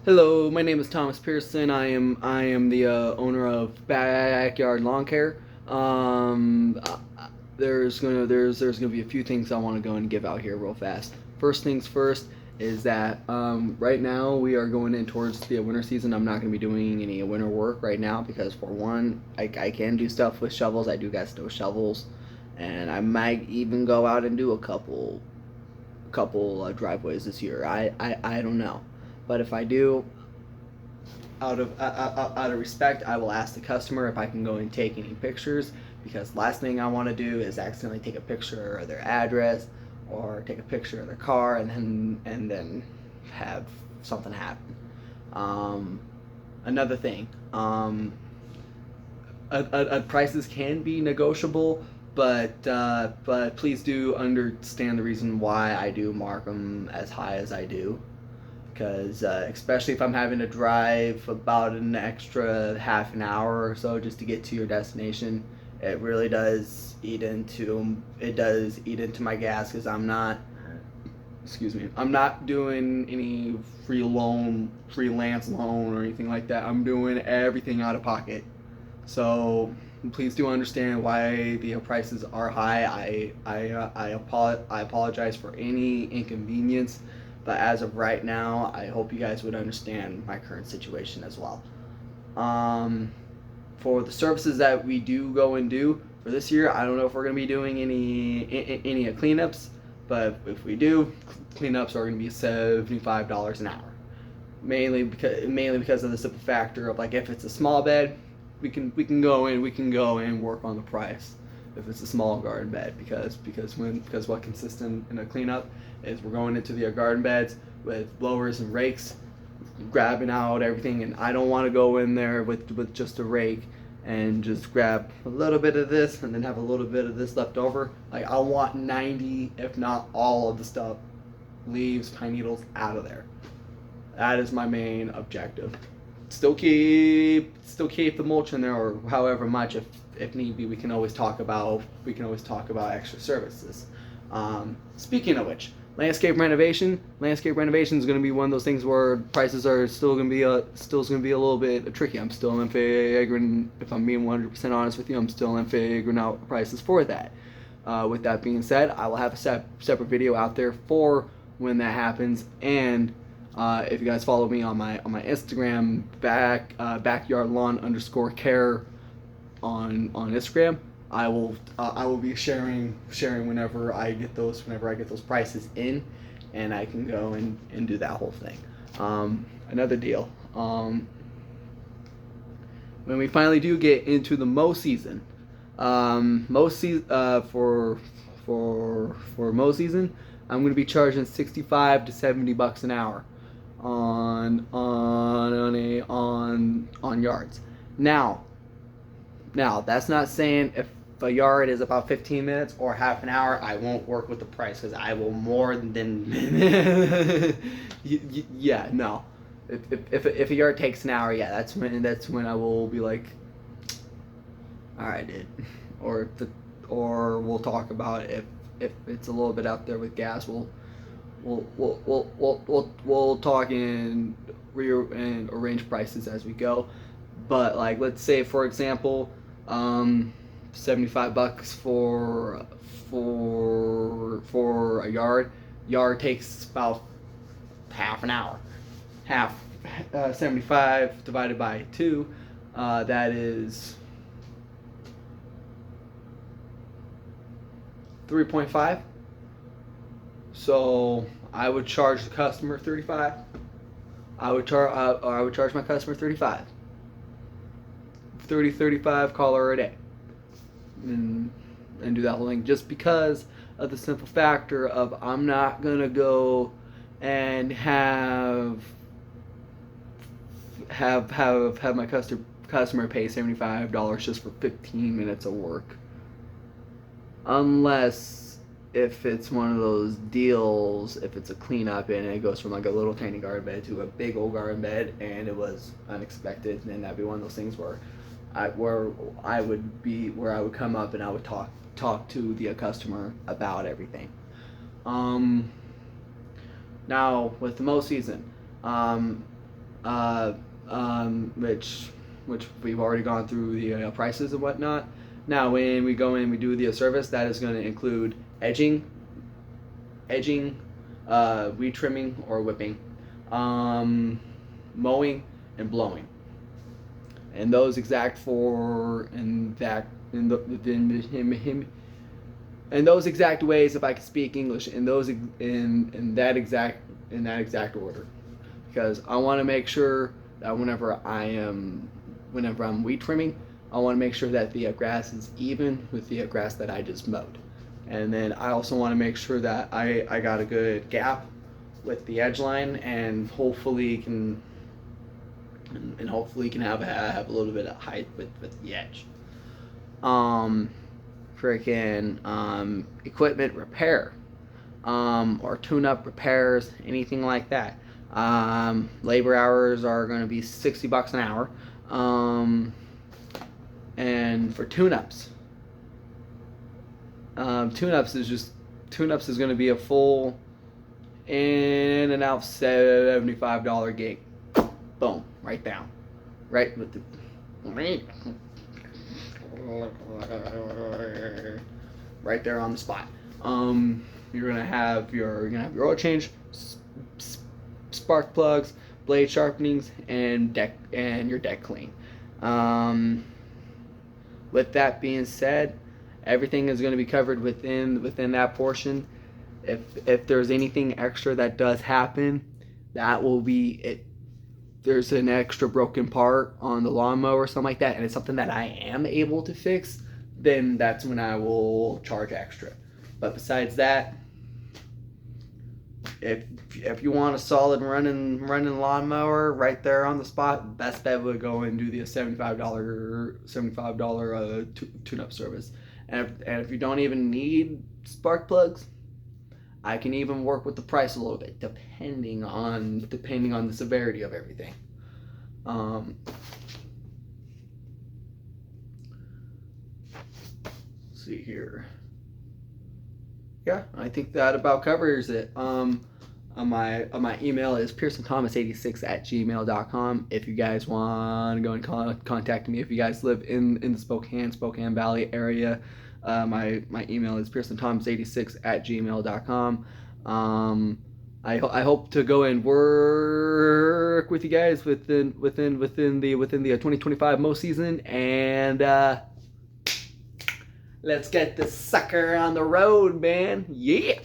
Hello, my name is Thomas Pearson. I am the owner of Backyard Lawn Care. There's gonna be a few things I want to go and give out here real fast. First things first is that right now we are going in towards the winter season. I'm not gonna be doing any winter work right now because for one, I can do stuff with shovels. I do got snow shovels, and I might even go out and do a couple driveways this year. I don't know. But if I do, out of respect, I will ask the customer if I can go and take any pictures because last thing I want to do is accidentally take a picture of their address or take a picture of their car and then have something happen. Um, Another thing, prices can be negotiable, but please do understand the reason why I do mark them as high as I do because especially if I'm having to drive about an extra half an hour or so just to get to your destination, it really does eat into my gas because I'm not doing any freelance loan or anything like that. I'm doing everything out of pocket. So please do understand why the prices are high. I apologize for any inconvenience, but as of right now, I hope you guys would understand my current situation as well. Um, for the services that we do go and do for this year, I don't know if we're going to be doing any cleanups, but if we do, cleanups are going to be $75 an hour. Mainly because of the simple factor of like if it's a small bed, we can go in work on the price if it's a small garden bed because what consists in a cleanup is we're going into the garden beds with blowers and rakes grabbing out everything, and I don't want to go in there with just a rake and just grab a little bit of this and then have a little bit of this left over. Like I want 90 if not all of the stuff, leaves, pine needles, out of there. That is my main objective. Still keep the mulch in there, or however much if need be. We can always talk about extra services. Speaking of which, landscape renovation is going to be one of those things where prices are still going to be a little bit tricky. I'm still in figuring, if I'm being 100% honest with you, I'm still in figuring out prices for that. With that being said, I will have a separate video out there for when that happens. And if you guys follow me on my Instagram, backyard lawn underscore care on Instagram, I will be sharing whenever I get those prices in, and I can go and do that whole thing. Another deal. When we finally do get into the mow season, for mow season, I'm going to be charging 65 to 70 bucks an hour on yards. Now that's not saying if a yard is about 15 minutes or half an hour, I won't work with the price because I will more than yeah, no. If a yard takes an hour, yeah, that's when I will be like, all right, dude, or or we'll talk about if it's a little bit out there with gas, we'll talk and arrange prices as we go. But like, let's say for example, 75 bucks for a yard. Yard takes about half an hour. Half 75 divided by 2, that is 3.5. So I would charge the customer 35. I would charge my customer 35. 30, 35, call her a day. And do that whole thing just because of the simple factor of I'm not going to go and have my customer pay $75 just for 15 minutes of work, unless if it's one of those deals, if it's a cleanup and it goes from like a little tiny garden bed to a big old garden bed and it was unexpected, and that'd be one of those things where I would come up and I would talk to the customer about everything. Now with the mow season, which we've already gone through the prices and whatnot. Now, when we go in, we do the service. That is going to include edging, weed trimming or whipping, mowing, and blowing. And those exact in those exact ways, if I could speak English, in that exact order, because I want to make sure that whenever I'm weed trimming, I want to make sure that the grass is even with the grass that I just mowed, and then I also want to make sure that I got a good gap with the edge line, and hopefully can have a little bit of height with the edge. Equipment repair, or tune-up repairs, anything like that. Labor hours are going to be $60 an hour. And for tune-ups, tune-ups is going to be a full in and out $75 gig. Boom, right down, right with the right there on the spot. You're gonna have your oil change, spark plugs, blade sharpenings, and your deck clean. With that being said, everything is going to be covered within that portion. If there's anything extra that does happen, that will be it. There's an extra broken part on the lawnmower or something like that, and it's something that I am able to fix, then that's when I will charge extra. But besides that, if you want a solid running lawnmower right there on the spot, best bet would go and do the $75 tune-up service. And if you don't even need spark plugs, I can even work with the price a little bit, depending on the severity of everything. Let's see here. Yeah, I think that about covers it. My email is pearsonthomas86@gmail.com. If you guys want to go and contact me, if you guys live in the Spokane Valley area, my email is pearsonthomas86@gmail.com. I hope to go and work with you guys within the 2025 mow season, and let's get this sucker on the road, man. Yeah.